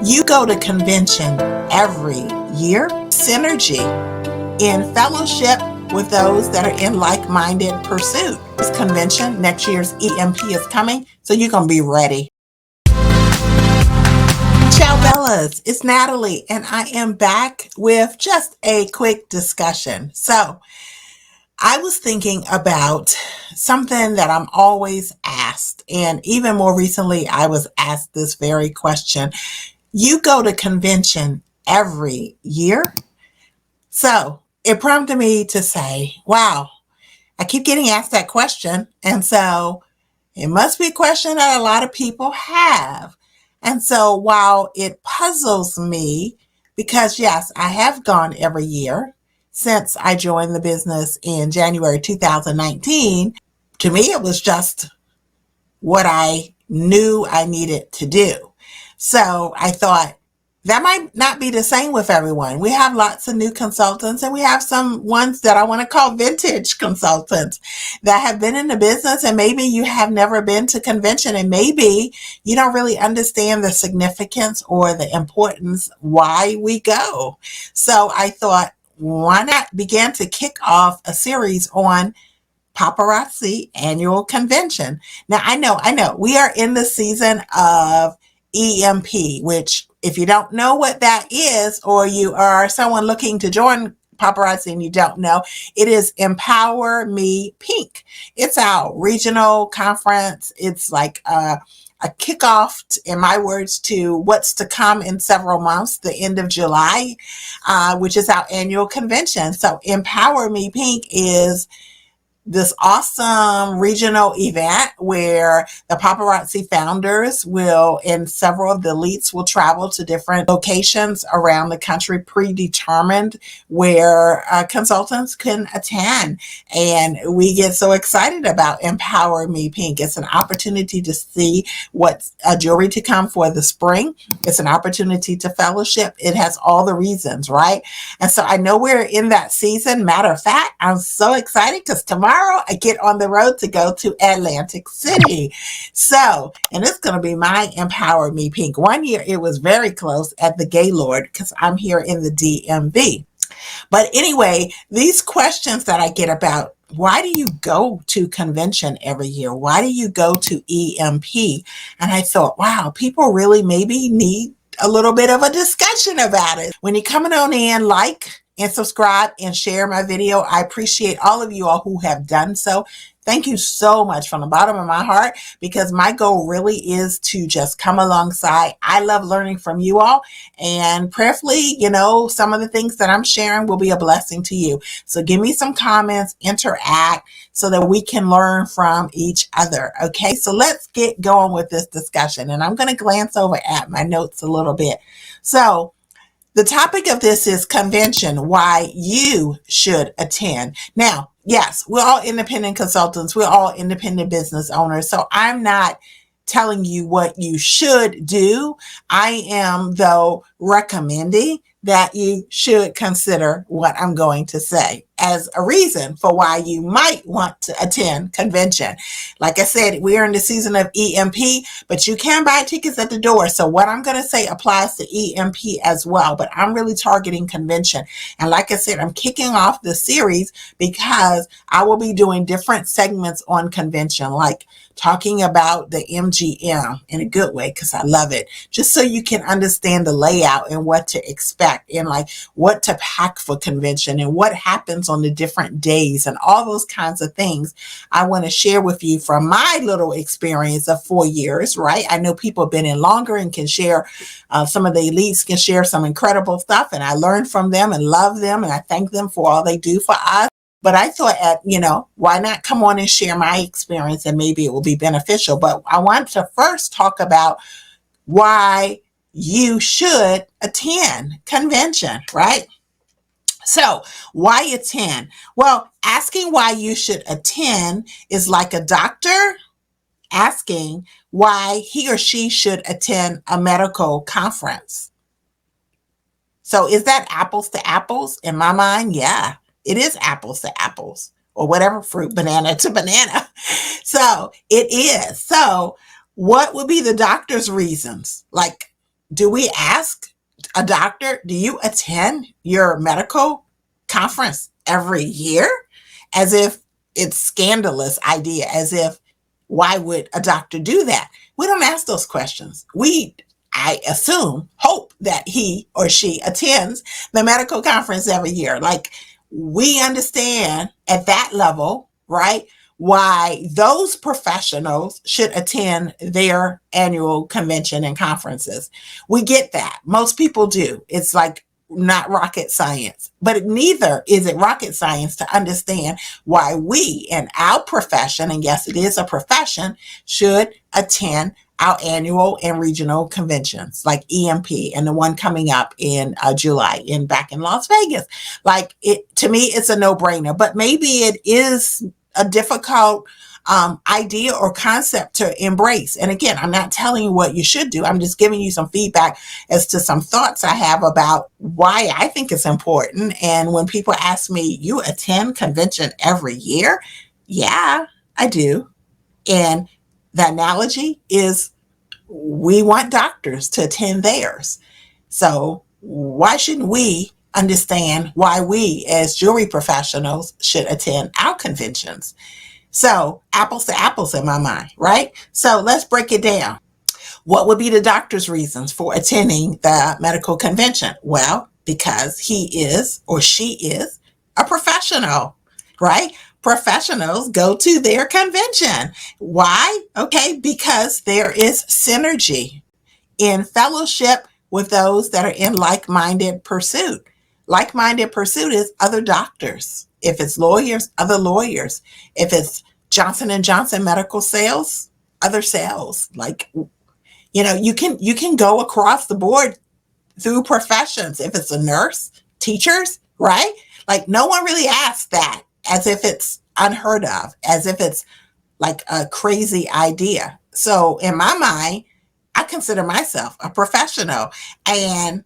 You go to convention every year. Synergy in fellowship with those that are in like-minded pursuit. This convention, next year's EMP is coming, so you're going to be ready. Ciao Bellas, it's Natalie, and I am back with just a quick discussion. So I was thinking about something that I'm always asked, and even more recently, I was asked this very question. You go to convention every year? So it prompted me to say, wow, I keep getting asked that question. And so it must be a question that a lot of people have. And so while it puzzles me, because yes, I have gone every year since I joined the business in January 2019, to me, it was just what I knew I needed to do. So I thought that might not be the same with everyone. We have lots of new consultants, and we have some ones that I want to call vintage consultants that have been in the business, and maybe you have never been to convention, and maybe you don't really understand the significance or the importance why we go. So I thought, why not begin to kick off a series on Paparazzi annual convention. Now, I know, we are in the season of EMP, which if you don't know what that is, or you are someone looking to join Paparazzi and you don't know, it is Empower Me Pink. It's our regional conference. It's like a kickoff, in my words, to what's to come in several months, the end of July, which is our annual convention. So Empower Me Pink is this awesome regional event where the Paparazzi founders will, and several of the elites will travel to different locations around the country, predetermined, where consultants can attend. And we get so excited about Empower Me Pink. It's an opportunity to see what's jewelry to come for the spring. It's an opportunity to fellowship. It has all the reasons, right? And so I know we're in that season. Matter of fact, I'm so excited because tomorrow I get on the road to go to Atlantic City. So, and it's going to be my Empower Me Pink. One year it was very close at the Gaylord because I'm here in the DMV. But anyway, these questions that I get about why do you go to convention every year? Why do you go to EMP? And I thought, wow, people really maybe need a little bit of a discussion about it. When you're coming on in, like and subscribe and share my video. I appreciate all of you all who have done so. Thank you so much from the bottom of my heart, because my goal really is to just come alongside. I love learning from you all, and prayerfully, some of the things that I'm sharing will be a blessing to you. So give me some comments, interact, so that we can learn from each other. Okay, so let's get going with this discussion. And I'm going to glance over at my notes a little bit. So the topic of this is convention, why you should attend. Now, yes, we're all independent consultants. We're all independent business owners. So I'm not telling you what you should do. I am, though, recommending that you should consider what I'm going to say as a reason for why you might want to attend convention. Like I said, we are in the season of EMP, but you can buy tickets at the door. So what I'm going to say applies to EMP as well, but I'm really targeting convention. And like I said, I'm kicking off the series because I will be doing different segments on convention, like talking about the MGM in a good way, because I love it, just so you can understand the layout and what to expect, and like what to pack for convention and what happens on the different days and all those kinds of things. I want to share with you from my little experience of 4 years, right? I know people have been in longer and can share, some of the elites can share some incredible stuff, and I learn from them and love them, and I thank them for all they do for us. But I thought, why not come on and share my experience, and maybe it will be beneficial. But I want to first talk about why you should attend convention, right? So why attend? Well, asking why you should attend is like a doctor asking why he or she should attend a medical conference. So is that apples to apples? In my mind, yeah, it is apples to apples, or whatever fruit, banana to banana. So it is. So What would be the doctor's reasons? Like, do we ask a doctor, do you attend your medical conference every year? As if it's scandalous idea, as if why would a doctor do that? We don't ask those questions. I assume, hope that he or she attends the medical conference every year. Like, we understand at that level, right? Why those professionals should attend their annual convention and conferences. We get that. Most people do. It's like not rocket science, but neither is it rocket science to understand why we in our profession, and yes, it is a profession, should attend our annual and regional conventions like EMP and the one coming up in July back in Las Vegas. Like, it to me, it's a no-brainer, but maybe it is a difficult idea or concept to embrace. And again, I'm not telling you what you should do. I'm just giving you some feedback as to some thoughts I have about why I think it's important. And when people ask me, you attend convention every year? Yeah, I do. And the analogy is we want doctors to attend theirs. So why shouldn't we understand why we as jewelry professionals should attend our conventions? So apples to apples in my mind, right? So let's break it down. What would be the doctor's reasons for attending the medical convention? Well, because he is or she is a professional, right? Professionals go to their convention. Why? Okay, because there is synergy in fellowship with those that are in like-minded pursuit. Like-minded pursuit is other doctors. If it's lawyers, other lawyers. If it's Johnson and Johnson medical sales, other sales. Like, you can go across the board through professions. If it's a nurse, teachers, right? Like, no one really asks that as if it's unheard of, as if it's like a crazy idea. So in my mind, I consider myself a professional, and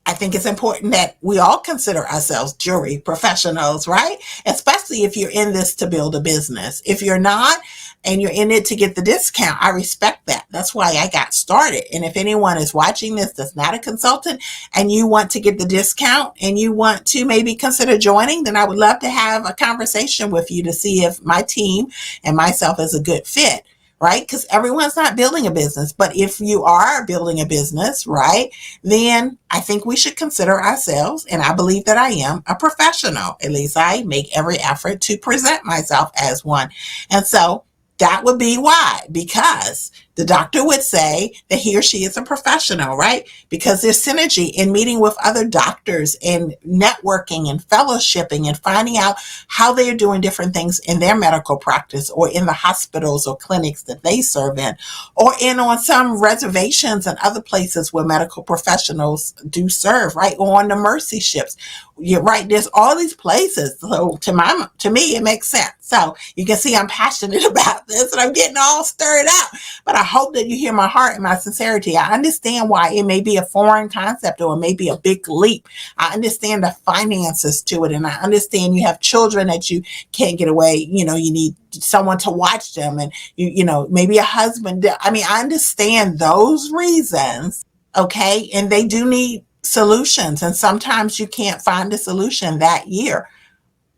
I think it's important that we all consider ourselves jewelry professionals, right? Especially if you're in this to build a business. If you're not and you're in it to get the discount, I respect that. That's why I got started. And if anyone is watching this that's not a consultant and you want to get the discount and you want to maybe consider joining, then I would love to have a conversation with you to see if my team and myself is a good fit. Right? Because everyone's not building a business. But if you are building a business, right, then I think we should consider ourselves, and I believe that I am a professional. At least I make every effort to present myself as one. And so that would be why, because the doctor would say that he or she is a professional, right? Because there's synergy in meeting with other doctors and networking and fellowshipping and finding out how they are doing different things in their medical practice or in the hospitals or clinics that they serve in, or in on some reservations and other places where medical professionals do serve, right? Or on the mercy ships. You're right. There's all these places. So to me, it makes sense. So you can see I'm passionate about this and I'm getting all stirred up, but I hope that you hear my heart and my sincerity. I understand why it may be a foreign concept or it may be a big leap. I understand the finances to it. And I understand you have children that you can't get away. You need someone to watch them and maybe a husband. I mean, I understand those reasons. Okay. And they do need solutions. And sometimes you can't find a solution that year.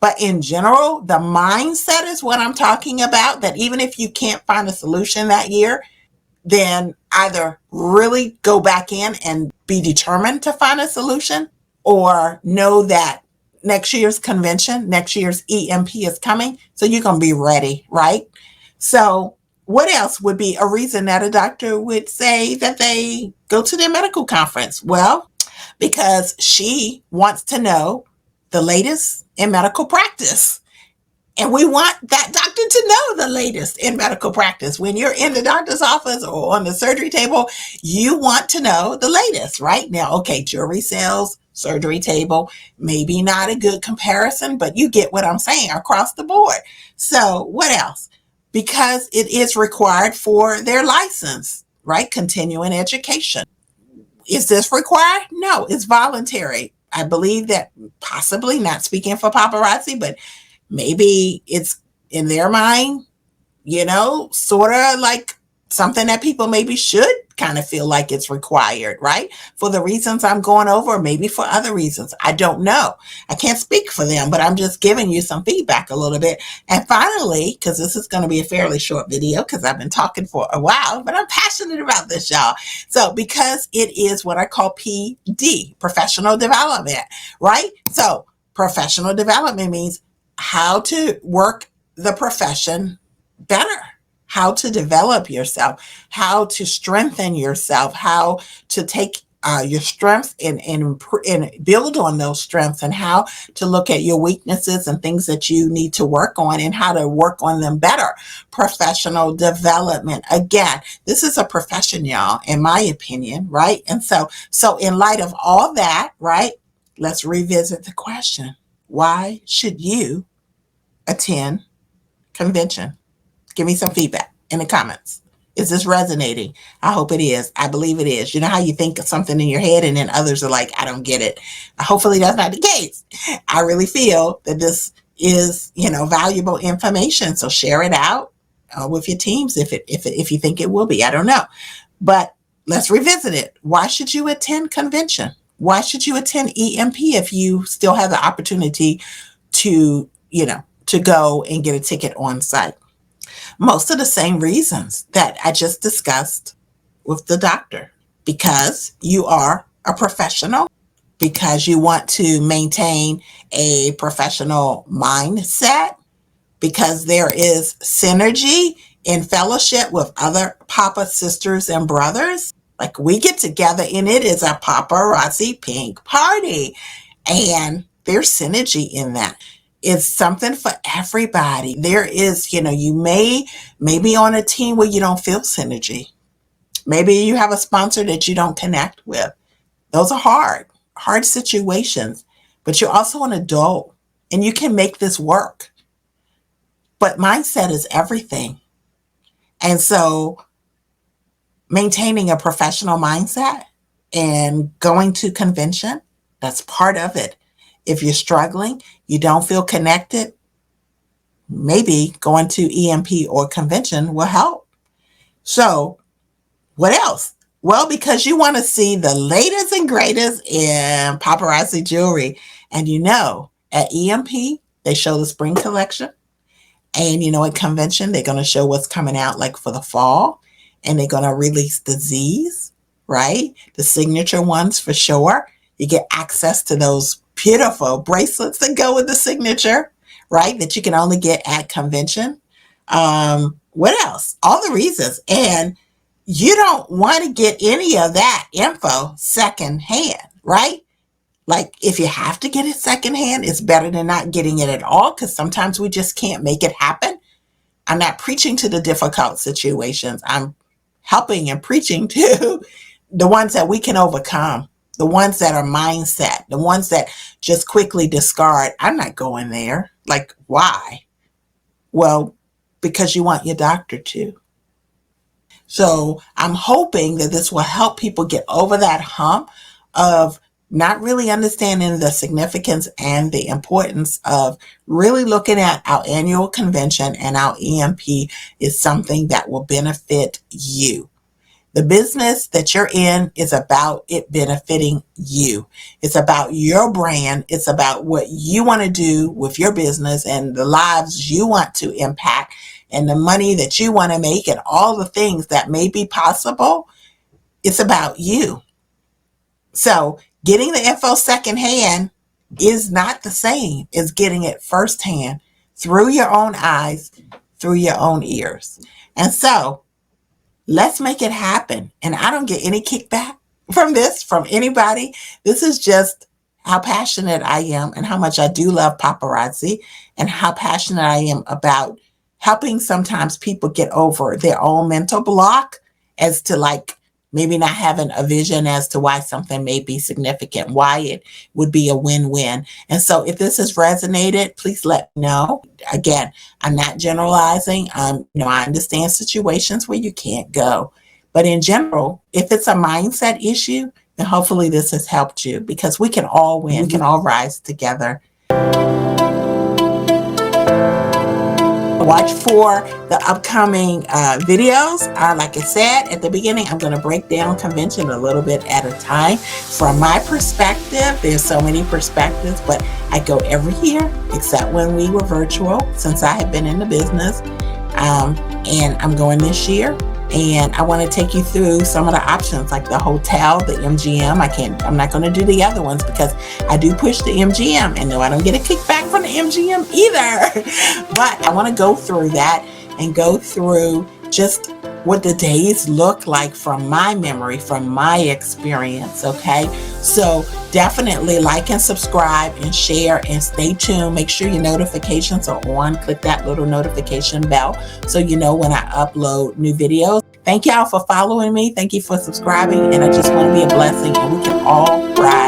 But in general, the mindset is what I'm talking about, that even if you can't find a solution that year, then either really go back in and be determined to find a solution, or know that next year's convention, next year's EMP is coming. So you're going to be ready, right? So what else would be a reason that a doctor would say that they go to their medical conference? Well, because she wants to know the latest in medical practice. And we want that doctor to know the latest in medical practice. When you're in the doctor's office or on the surgery table, you want to know the latest, right? Now, okay, jewelry sales, surgery table, maybe not a good comparison, but you get what I'm saying across the board. So what else? Because it is required for their license, right? Continuing education. Is this required? No, it's voluntary. I believe that possibly, not speaking for paparazzi, but maybe it's in their mind, sort of like something that people maybe should kind of feel like it's required, right? For the reasons I'm going over, maybe for other reasons. I don't know. I can't speak for them, but I'm just giving you some feedback a little bit. And finally, because this is going to be a fairly short video because I've been talking for a while, but I'm passionate about this, y'all. So because it is what I call PD, professional development, right? So professional development means how to work the profession better, how to develop yourself, how to strengthen yourself, how to take your strengths and build on those strengths, and how to look at your weaknesses and things that you need to work on and how to work on them better. Professional development. Again, this is a profession, y'all, in my opinion, right? And so in light of all that, right, let's revisit the question. Why should you attend convention? Give me some feedback in the comments. Is this resonating? I hope it is. I believe it is. You know how you think of something in your head and then others are like, I don't get it. Hopefully that's not the case. I really feel that this is, valuable information. So share it out with your teams if you think it will be. I don't know. But let's revisit it. Why should you attend convention? Why should you attend EMP if you still have the opportunity to, to go and get a ticket on site? Most of the same reasons that I just discussed with the doctor. Because you are a professional, because you want to maintain a professional mindset, because there is synergy in fellowship with other Papa sisters and brothers. Like we get together and it is a paparazzi pink party. And there's synergy in that. It's something for everybody. There is, you may be on a team where you don't feel synergy. Maybe you have a sponsor that you don't connect with. Those are hard situations, but you're also an adult and you can make this work. But mindset is everything. And so maintaining a professional mindset and going to convention, that's part of it. If you're struggling, you don't feel connected, maybe going to EMP or convention will help. So what else? Well, because you want to see the latest and greatest in paparazzi jewelry. And at EMP, they show the spring collection. And at convention, they're going to show what's coming out like for the fall. And they're going to release the Z's, right? The signature ones for sure. You get access to those beautiful bracelets that go with the signature, right? That you can only get at convention. What else? All the reasons. And you don't want to get any of that info secondhand, right? Like if you have to get it secondhand, it's better than not getting it at all, because sometimes we just can't make it happen. I'm not preaching to the difficult situations. I'm helping and preaching to the ones that we can overcome. The ones that are mindset, the ones that just quickly discard. I'm not going there. Like, why? Well, because you want your doctor to. So I'm hoping that this will help people get over that hump of not really understanding the significance and the importance of really looking at our annual convention and our EMP is something that will benefit you. The business that you're in is about it benefiting you. It's about your brand. It's about what you want to do with your business and the lives you want to impact and the money that you want to make and all the things that may be possible. It's about you. So getting the info secondhand is not the same as getting it firsthand through your own eyes, through your own ears. And so let's make it happen. And I don't get any kickback from this, from anybody. This is just how passionate I am and how much I do love paparazzi and how passionate I am about helping sometimes people get over their own mental block as to maybe not having a vision as to why something may be significant, why it would be a win-win. And so if this has resonated, please let me know. Again, I'm not generalizing. I understand situations where you can't go. But in general, if it's a mindset issue, then hopefully this has helped you because we can all win. We can all rise together. watch for the upcoming videos. Like I said at the beginning, I'm going to break down convention a little bit at a time. From my perspective, there's so many perspectives, but I go every year except when we were virtual, since I have been in the business. And I'm going this year, and I want to take you through some of the options, like the hotel, the MGM. I'm not going to do the other ones because I do push the MGM, and no, I don't get a kickback from the MGM either. But I want to go through that and go through just what the days look like from my memory, from my experience. Okay, so definitely like and subscribe and share and stay tuned. Make sure your notifications are on. Click that little notification bell so you know when I upload new videos. Thank y'all for following me. Thank you for subscribing, and I just want to be a blessing, and we can all rise